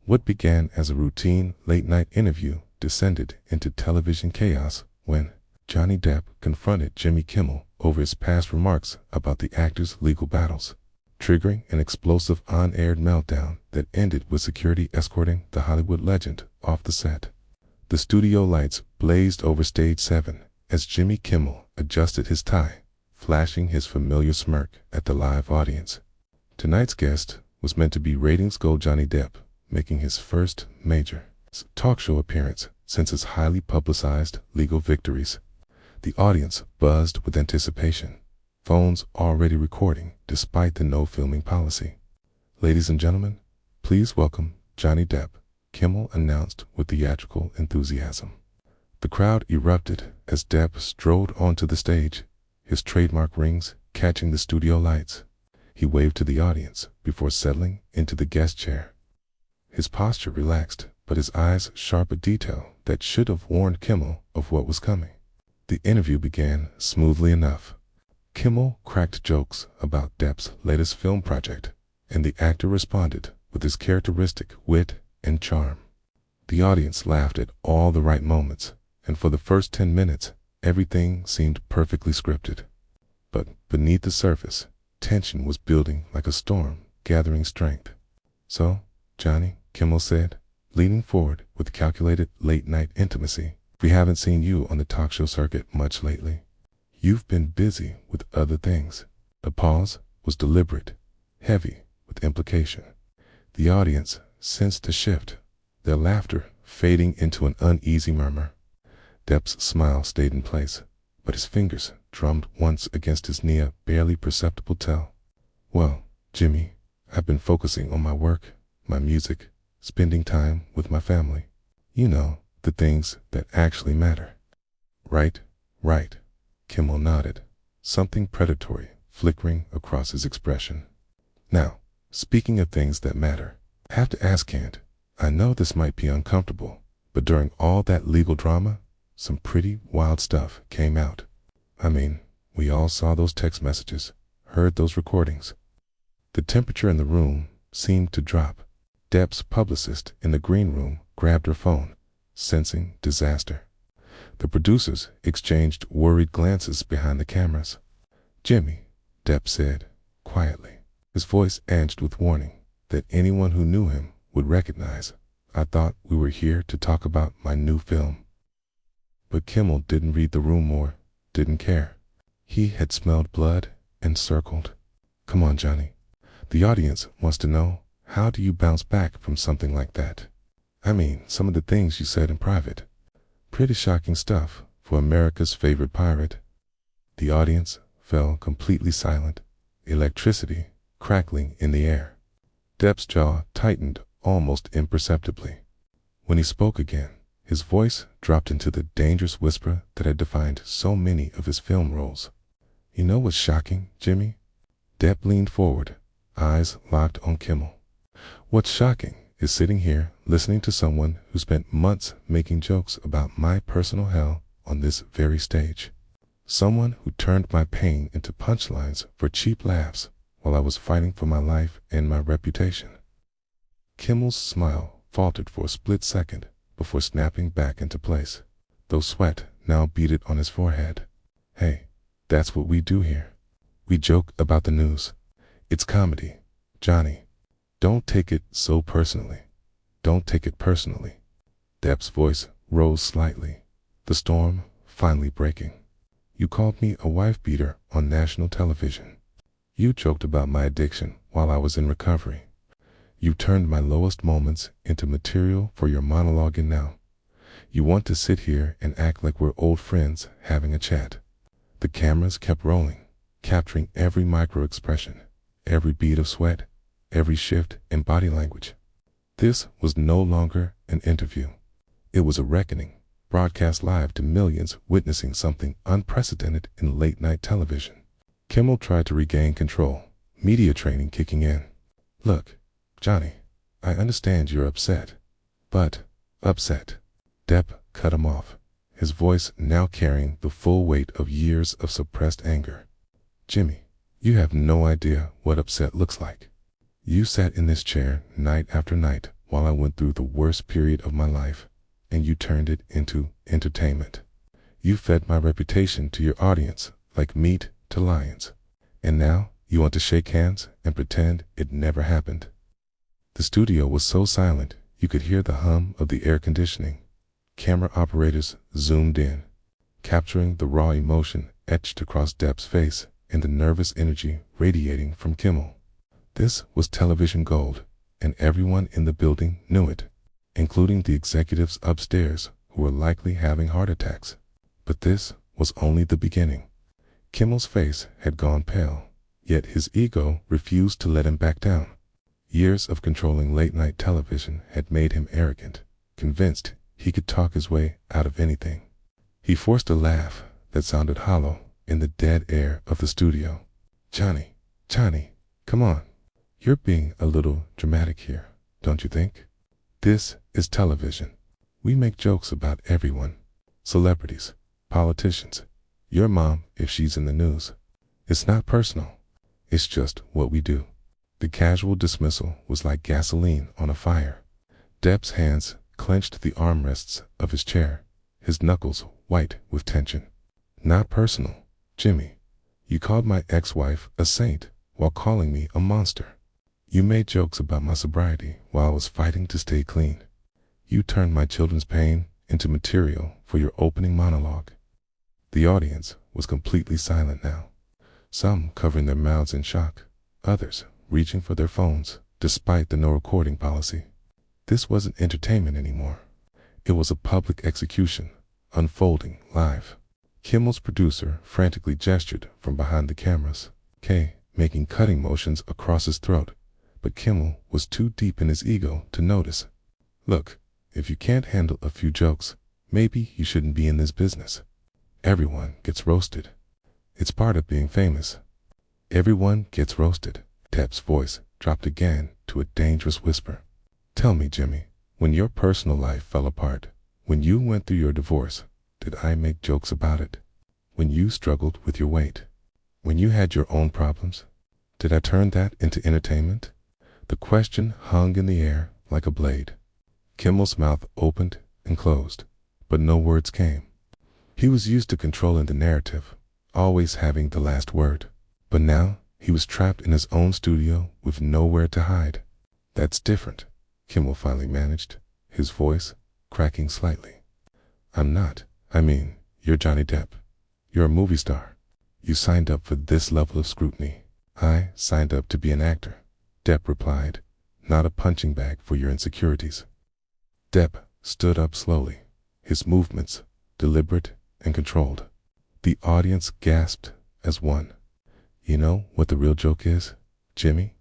What began as a routine late-night interview descended into television chaos when Johnny Depp confronted Jimmy Kimmel over his past remarks about the actor's legal battles, triggering an explosive on-aired meltdown that ended with security escorting the Hollywood legend off the set. The studio lights blazed over Stage 7 as Jimmy Kimmel adjusted his tie, flashing his familiar smirk at the live audience. Tonight's guest was meant to be ratings gold Johnny Depp, making his first major talk show appearance since his highly publicized legal victories. The audience buzzed with anticipation, phones already recording despite the no filming policy. "Ladies and gentlemen, please welcome Johnny Depp," Kimmel announced with theatrical enthusiasm. The crowd erupted as Depp strode onto the stage, his trademark rings catching the studio lights. He waved to the audience before settling into the guest chair. His posture relaxed, but his eyes sharp a detail that should have warned Kimmel of what was coming. The interview began smoothly enough. Kimmel cracked jokes about Depp's latest film project, and the actor responded with his characteristic wit and charm. The audience laughed at all the right moments, and for the first 10 minutes, everything seemed perfectly scripted. But beneath the surface, tension was building like a storm, gathering strength. "So, Johnny," Kimmel said, leaning forward with calculated late-night intimacy, "we haven't seen you on the talk show circuit much lately. You've been busy with other things." The pause was deliberate, heavy with implication. The audience sensed a shift, their laughter fading into an uneasy murmur. Depp's smile stayed in place, but his fingers drummed once against his near barely perceptible tell. "Well, Jimmy, I've been focusing on my work, my music, spending time with my family. You know, the things that actually matter." Right. Kimmel nodded, something predatory flickering across his expression. "Now, speaking of things that matter, I have to ask, Kent, I know this might be uncomfortable, but during all that legal drama, some pretty wild stuff came out. I mean, we all saw those text messages, heard those recordings." The temperature in the room seemed to drop. Depp's publicist in the green room grabbed her phone, sensing disaster. The producers exchanged worried glances behind the cameras. "Jimmy," Depp said, quietly, his voice edged with warning that anyone who knew him would recognize, "I thought we were here to talk about my new film." But Kimmel didn't read the room or didn't care. He had smelled blood and circled. "Come on, Johnny. The audience wants to know, how do you bounce back from something like that? I mean, some of the things you said in private. Pretty shocking stuff for America's favorite pirate." The audience fell completely silent, electricity crackling in the air. Depp's jaw tightened almost imperceptibly. When he spoke again, his voice dropped into the dangerous whisper that had defined so many of his film roles. "You know what's shocking, Jimmy?" Depp leaned forward, eyes locked on Kimmel. "What's shocking is sitting here listening to someone who spent months making jokes about my personal hell on this very stage. Someone who turned my pain into punchlines for cheap laughs while I was fighting for my life and my reputation." Kimmel's smile faltered for a split second before snapping back into place, though sweat now beaded on his forehead. "Hey, that's what we do here. We joke about the news. It's comedy, Johnny. Don't take it so personally. Don't take it personally." Depp's voice rose slightly, the storm finally breaking. "You called me a wife-beater on national television. You joked about my addiction while I was in recovery. You turned my lowest moments into material for your monologue, and now you want to sit here and act like we're old friends having a chat." The cameras kept rolling, capturing every micro-expression, every bead of sweat, every shift in body language. This was no longer an interview. It was a reckoning, broadcast live to millions witnessing something unprecedented in late-night television. Kimmel tried to regain control, media training kicking in. "Look, Johnny, I understand you're upset, but upset." Depp cut him off, his voice now carrying the full weight of years of suppressed anger. "Jimmy, you have no idea what upset looks like. You sat in this chair night after night while I went through the worst period of my life, and you turned it into entertainment. You fed my reputation to your audience like meat to lions. And now you want to shake hands and pretend it never happened. The studio was so silent you could hear the hum of the air conditioning. Camera operators zoomed in, capturing the raw emotion etched across Depp's face and the nervous energy radiating from Kimmel. This was television gold, and everyone in the building knew it, including the executives upstairs who were likely having heart attacks. But this was only the beginning. Kimmel's face had gone pale, yet his ego refused to let him back down. Years of controlling late-night television had made him arrogant, convinced he could talk his way out of anything. He forced a laugh that sounded hollow in the dead air of the studio. Johnny, come on. You're being a little dramatic here, don't you think? This is television. We make jokes about everyone. Celebrities, politicians, your mom if she's in the news. It's not personal. It's just what we do. The casual dismissal was like gasoline on a fire. Depp's hands clenched the armrests of his chair, his knuckles white with tension. Not personal, Jimmy. You called my ex-wife a saint while calling me a monster. You made jokes about my sobriety while I was fighting to stay clean. You turned my children's pain into material for your opening monologue. The audience was completely silent now, some covering their mouths in shock, others reaching for their phones despite the no recording policy. This wasn't entertainment anymore. It was a public execution, unfolding live. Kimmel's producer frantically gestured from behind the cameras, making cutting motions across his throat, but Kimmel was too deep in his ego to notice. Look, if you can't handle a few jokes, maybe you shouldn't be in this business. Everyone gets roasted. It's part of being famous. Everyone gets roasted. Depp's voice dropped again to a dangerous whisper. Tell me, Jimmy, when your personal life fell apart, when you went through your divorce, did I make jokes about it? When you struggled with your weight? When you had your own problems? Did I turn that into entertainment? The question hung in the air like a blade. Kimmel's mouth opened and closed, but no words came. He was used to controlling the narrative, always having the last word. But now he was trapped in his own studio with nowhere to hide. That's different, Kimmel finally managed, his voice cracking slightly. You're Johnny Depp. You're a movie star. You signed up for this level of scrutiny. I signed up to be an actor, Depp replied, not a punching bag for your insecurities. Depp stood up slowly, his movements deliberate and controlled. The audience gasped as one. You know what the real joke is, Jimmy?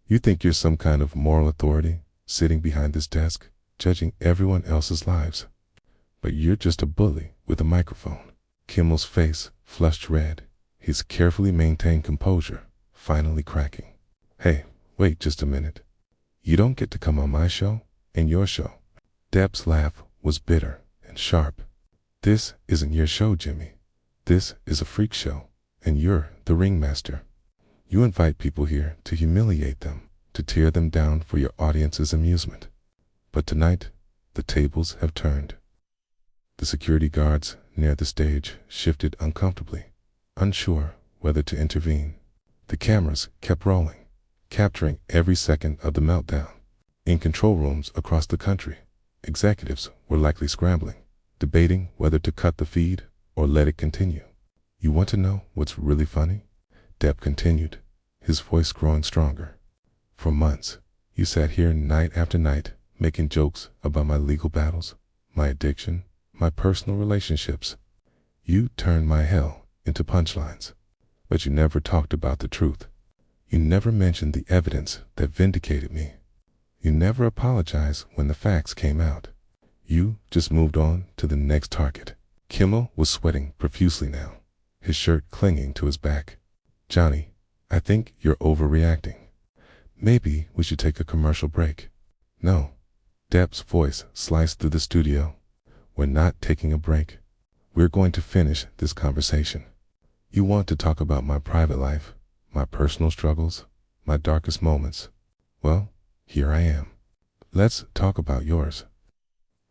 You think you're some kind of moral authority, sitting behind this desk, judging everyone else's lives. But you're just a bully with a microphone. Kimmel's face flushed red, his carefully maintained composure finally cracking. Hey, wait just a minute. You don't get to come on my show and your show. Depp's laugh was bitter and sharp. This isn't your show, Jimmy. This is a freak show, and you're the ringmaster. You invite people here to humiliate them, to tear them down for your audience's amusement. But tonight, the tables have turned. The security guards near the stage shifted uncomfortably, unsure whether to intervene. The cameras kept rolling, capturing every second of the meltdown. In control rooms across the country, executives were likely scrambling, debating whether to cut the feed or let it continue. You want to know what's really funny? Depp continued, his voice growing stronger. For months, you sat here night after night making jokes about my legal battles, my addiction, my personal relationships. You turned my hell into punchlines, but you never talked about the truth. You never mentioned the evidence that vindicated me. You never apologized when the facts came out. You just moved on to the next target. Kimmel was sweating profusely now, his shirt clinging to his back. Johnny, I think you're overreacting. Maybe we should take a commercial break. No. Depp's voice sliced through the studio. We're not taking a break. We're going to finish this conversation. You want to talk about my private life, my personal struggles, my darkest moments. Well, here I am. Let's talk about yours.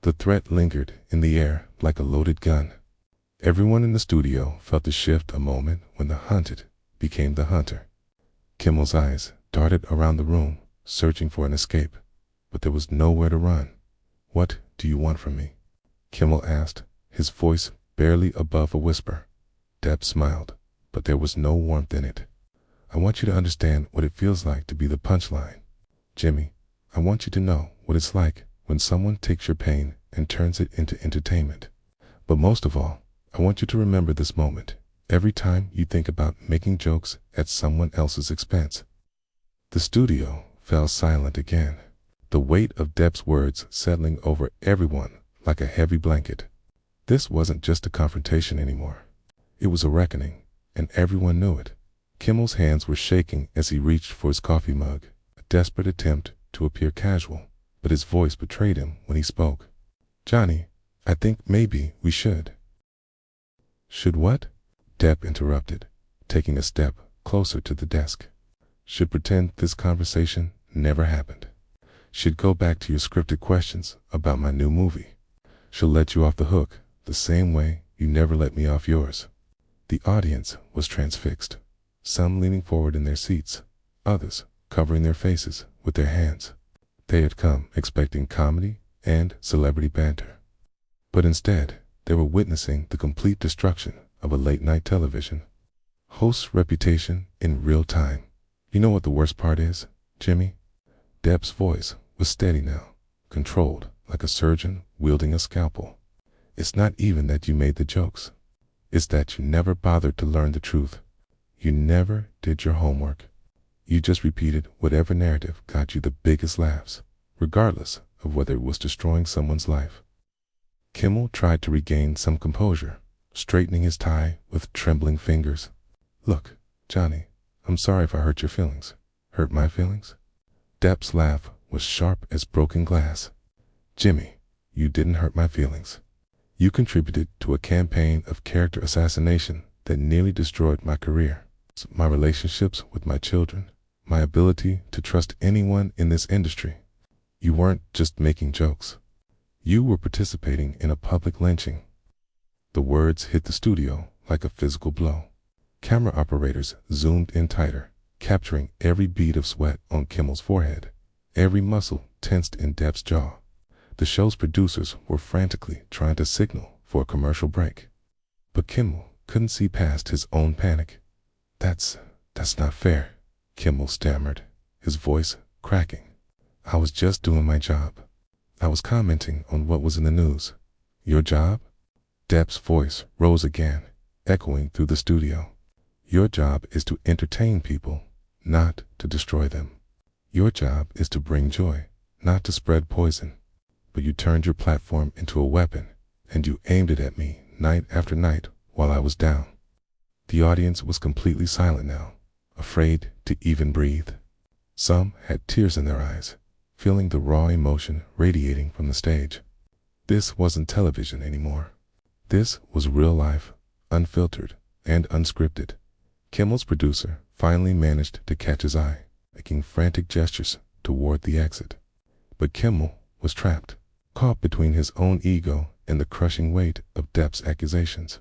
The threat lingered in the air like a loaded gun. Everyone in the studio felt the shift a moment when the hunted became the hunter. Kimmel's eyes darted around the room, searching for an escape, but there was nowhere to run. What do you want from me? Kimmel asked, his voice barely above a whisper. Depp smiled, but there was no warmth in it. I want you to understand what it feels like to be the punchline. Jimmy, I want you to know what it's like when someone takes your pain and turns it into entertainment. But most of all, I want you to remember this moment every time you think about making jokes at someone else's expense. The studio fell silent again, the weight of Depp's words settling over everyone like a heavy blanket. This wasn't just a confrontation anymore. It was a reckoning, and everyone knew it. Kimmel's hands were shaking as he reached for his coffee mug, a desperate attempt to appear casual, but his voice betrayed him when he spoke. Johnny, I think maybe we should. Should what? Depp interrupted, taking a step closer to the desk. Should pretend this conversation never happened. Should go back to your scripted questions about my new movie. Should let you off the hook the same way you never let me off yours. The audience was transfixed, some leaning forward in their seats, others covering their faces with their hands. They had come expecting comedy and celebrity banter. But instead, they were witnessing the complete destruction of a late-night television host's reputation in real time. You know what the worst part is, Jimmy? Depp's voice was steady now, controlled like a surgeon wielding a scalpel. It's not even that you made the jokes. It's that you never bothered to learn the truth. You never did your homework. You just repeated whatever narrative got you the biggest laughs, regardless of whether it was destroying someone's life. Kimmel tried to regain some composure, straightening his tie with trembling fingers. Look, Johnny, I'm sorry if I hurt your feelings. Hurt my feelings? Depp's laugh was sharp as broken glass. Jimmy, you didn't hurt my feelings. You contributed to a campaign of character assassination that nearly destroyed my career, my relationships with my children, my ability to trust anyone in this industry. You weren't just making jokes. You were participating in a public lynching. The words hit the studio like a physical blow. Camera operators zoomed in tighter, capturing every bead of sweat on Kimmel's forehead, every muscle tensed in Depp's jaw. The show's producers were frantically trying to signal for a commercial break. But Kimmel couldn't see past his own panic. That's not fair, Kimmel stammered, his voice cracking. I was just doing my job. I was commenting on what was in the news. Your job? Depp's voice rose again, echoing through the studio. Your job is to entertain people, not to destroy them. Your job is to bring joy, not to spread poison. But you turned your platform into a weapon, and you aimed it at me night after night while I was down. The audience was completely silent now, afraid to even breathe. Some had tears in their eyes, feeling the raw emotion radiating from the stage. This wasn't television anymore. This was real life, unfiltered and unscripted. Kimmel's producer finally managed to catch his eye, making frantic gestures toward the exit. But Kimmel was trapped, caught between his own ego and the crushing weight of Depp's accusations.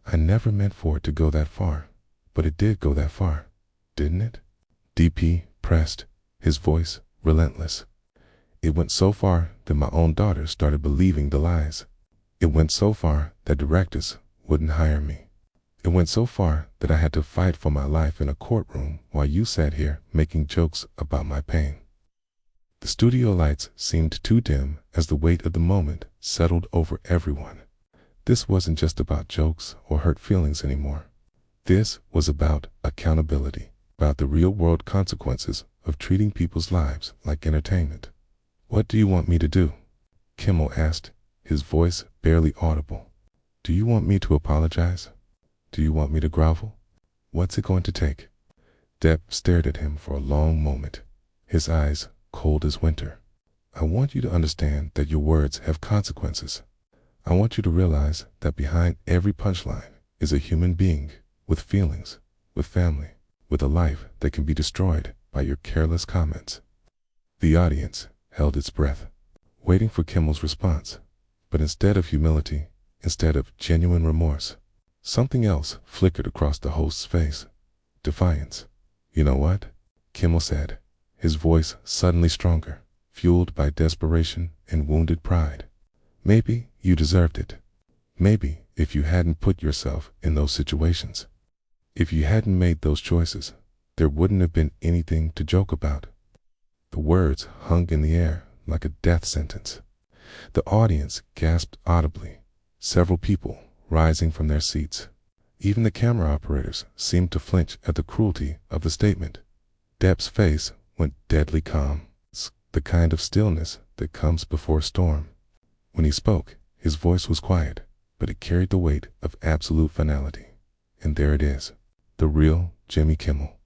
I never meant for it to go that far, but it did go that far, didn't it? DP pressed, his voice relentless. It went so far that my own daughter started believing the lies. It went so far that directors wouldn't hire me. It went so far that I had to fight for my life in a courtroom while you sat here making jokes about my pain. The studio lights seemed too dim as the weight of the moment settled over everyone. This wasn't just about jokes or hurt feelings anymore. This was about accountability, about the real-world consequences of treating people's lives like entertainment. What do you want me to do? Kimmel asked, his voice barely audible. Do you want me to apologize? Do you want me to grovel? What's it going to take? Depp stared at him for a long moment, his eyes cold as winter. I want you to understand that your words have consequences. I want you to realize that behind every punchline is a human being with feelings, with family, with a life that can be destroyed by your careless comments. The audience held its breath, waiting for Kimmel's response. But instead of humility, instead of genuine remorse, something else flickered across the host's face. Defiance. "You know what?" Kimmel said, his voice suddenly stronger, fueled by desperation and wounded pride. "Maybe you deserved it. Maybe if you hadn't put yourself in those situations, if you hadn't made those choices, there wouldn't have been anything to joke about." The words hung in the air like a death sentence. The audience gasped audibly, several people rising from their seats. Even the camera operators seemed to flinch at the cruelty of the statement. Depp's face went deadly calm, the kind of stillness that comes before a storm. When he spoke, his voice was quiet, but it carried the weight of absolute finality. And there it is, the real Jimmy Kimmel.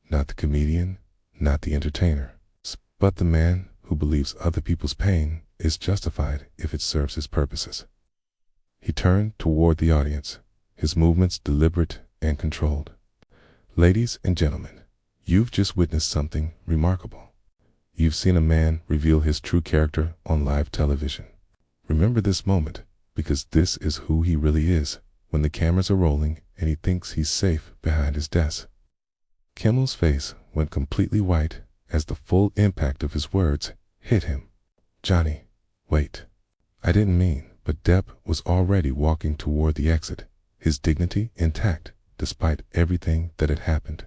Not the comedian, not the entertainer, but the man who believes other people's pain is justified if it serves his purposes. He turned toward the audience, his movements deliberate and controlled. "Ladies and gentlemen, you've just witnessed something remarkable. You've seen a man reveal his true character on live television. Remember this moment, because this is who he really is when the cameras are rolling and he thinks he's safe behind his desk." Kimmel's face went completely white as the full impact of his words hit him. "Johnny, wait. I didn't mean," but Depp was already walking toward the exit, his dignity intact despite everything that had happened.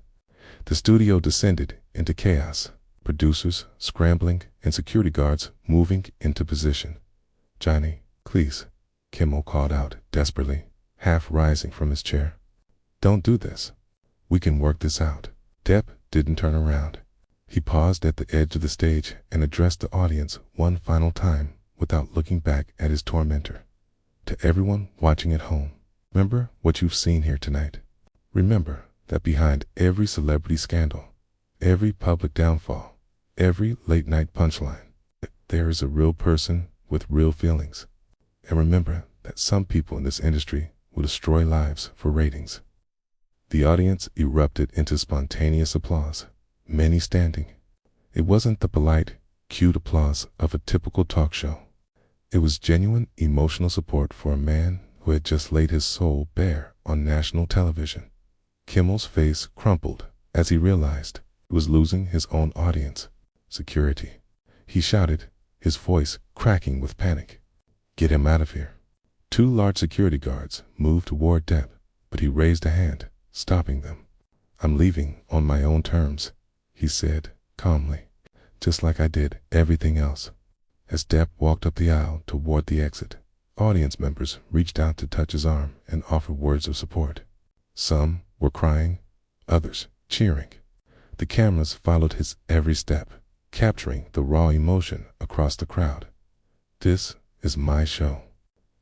The studio descended into chaos, producers scrambling and security guards moving into position. "Johnny, please," Kimmel called out desperately, half rising from his chair. "Don't do this. We can work this out." Depp didn't turn around. He paused at the edge of the stage and addressed the audience one final time without looking back at his tormentor. "To everyone watching at home, remember what you've seen here tonight. Remember that behind every celebrity scandal, every public downfall, every late-night punchline, there is a real person with real feelings. And remember that some people in this industry will destroy lives for ratings." The audience erupted into spontaneous applause, many standing. It wasn't the polite, cute applause of a typical talk show. It was genuine emotional support for a man who had just laid his soul bare on national television. Kimmel's face crumpled as he realized he was losing his own audience. "Security," he shouted, his voice cracking with panic. "Get him out of here." Two large security guards moved toward Depp, but he raised a hand, stopping them. "I'm leaving on my own terms," he said calmly, "just like I did everything else." As Depp walked up the aisle toward the exit, audience members reached out to touch his arm and offer words of support. Some were crying, others cheering. The cameras followed his every step, capturing the raw emotion across the crowd. "This is my show,"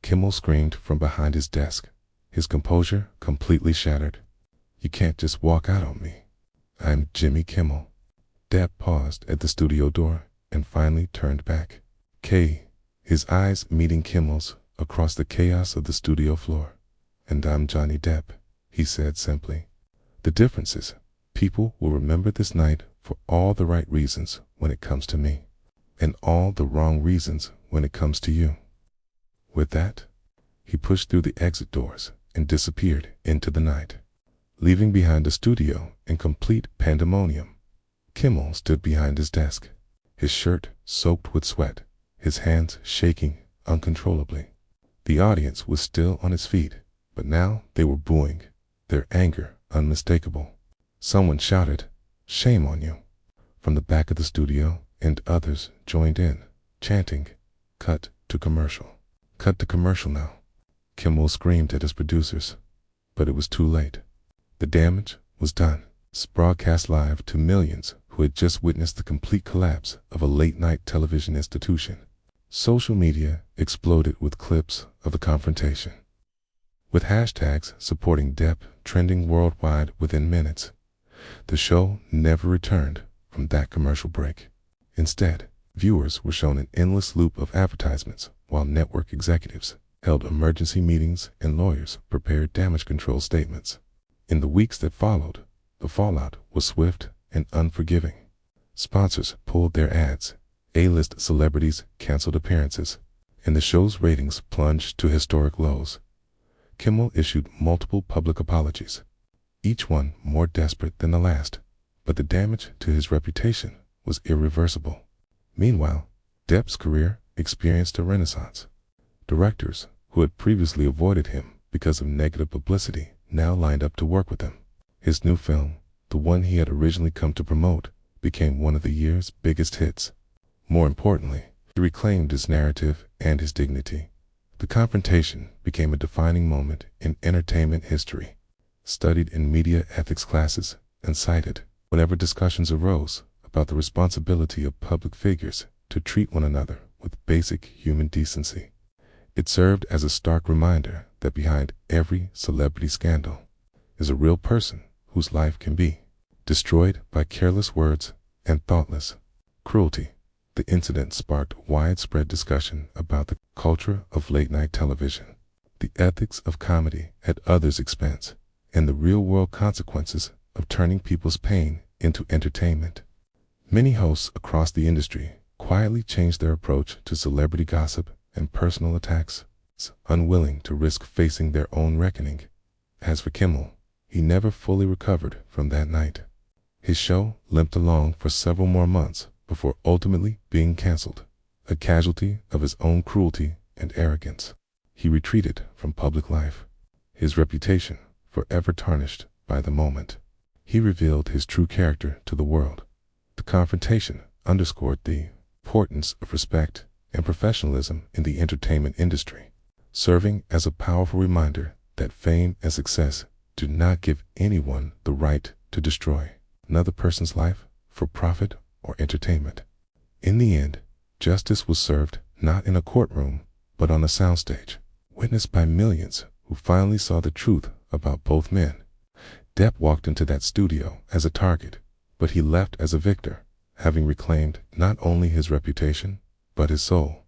Kimmel screamed from behind his desk, his composure completely shattered. "You can't just walk out on me. I'm Jimmy Kimmel." Depp paused at the studio door and finally turned back. His eyes meeting Kimmel's across the chaos of the studio floor. "And I'm Johnny Depp," he said simply. "The difference is, people will remember this night for all the right reasons when it comes to me, and all the wrong reasons when it comes to you." With that, he pushed through the exit doors and disappeared into the night, leaving behind the studio in complete pandemonium. Kimmel stood behind his desk, his shirt soaked with sweat, his hands shaking uncontrollably. The audience was still on its feet, but now they were booing, their anger unmistakable. Someone shouted, "Shame on you," from the back of the studio, and others joined in, chanting, "Cut to commercial. Cut to commercial now." Kimmel screamed at his producers, but it was too late. The damage was done. Broadcast live to millions who had just witnessed the complete collapse of a late-night television institution. Social media exploded with clips of the confrontation, with hashtags supporting Depp trending worldwide within minutes. The show never returned from that commercial break. Instead, viewers were shown an endless loop of advertisements while network executives held emergency meetings and lawyers prepared damage control statements. In the weeks that followed, the fallout was swift and unforgiving. Sponsors pulled their ads, A-list celebrities canceled appearances, and the show's ratings plunged to historic lows. Kimmel issued multiple public apologies, each one more desperate than the last, but the damage to his reputation was irreversible. Meanwhile, Depp's career experienced a renaissance. Directors who had previously avoided him because of negative publicity now lined up to work with him. His new film, the one he had originally come to promote, became one of the year's biggest hits. More importantly, he reclaimed his narrative and his dignity. The confrontation became a defining moment in entertainment history, studied in media ethics classes and cited whenever discussions arose about the responsibility of public figures to treat one another with basic human decency. It served as a stark reminder that behind every celebrity scandal is a real person whose life can be destroyed by careless words and thoughtless cruelty. The incident sparked widespread discussion about the culture of late-night television, the ethics of comedy at others' expense, and the real-world consequences of turning people's pain into entertainment. Many hosts across the industry quietly changed their approach to celebrity gossip and personal attacks, unwilling to risk facing their own reckoning. As for Kimmel, he never fully recovered from that night. His show limped along for several more months before ultimately being canceled, a casualty of his own cruelty and arrogance. He retreated from public life, his reputation forever tarnished by the moment. He revealed his true character to the world. The confrontation underscored the importance of respect and professionalism in the entertainment industry, serving as a powerful reminder that fame and success do not give anyone the right to destroy another person's life for profit or entertainment. In the end, justice was served not in a courtroom, but on a soundstage, witnessed by millions who finally saw the truth about both men. Depp walked into that studio as a target, but he left as a victor, having reclaimed not only his reputation, but his soul.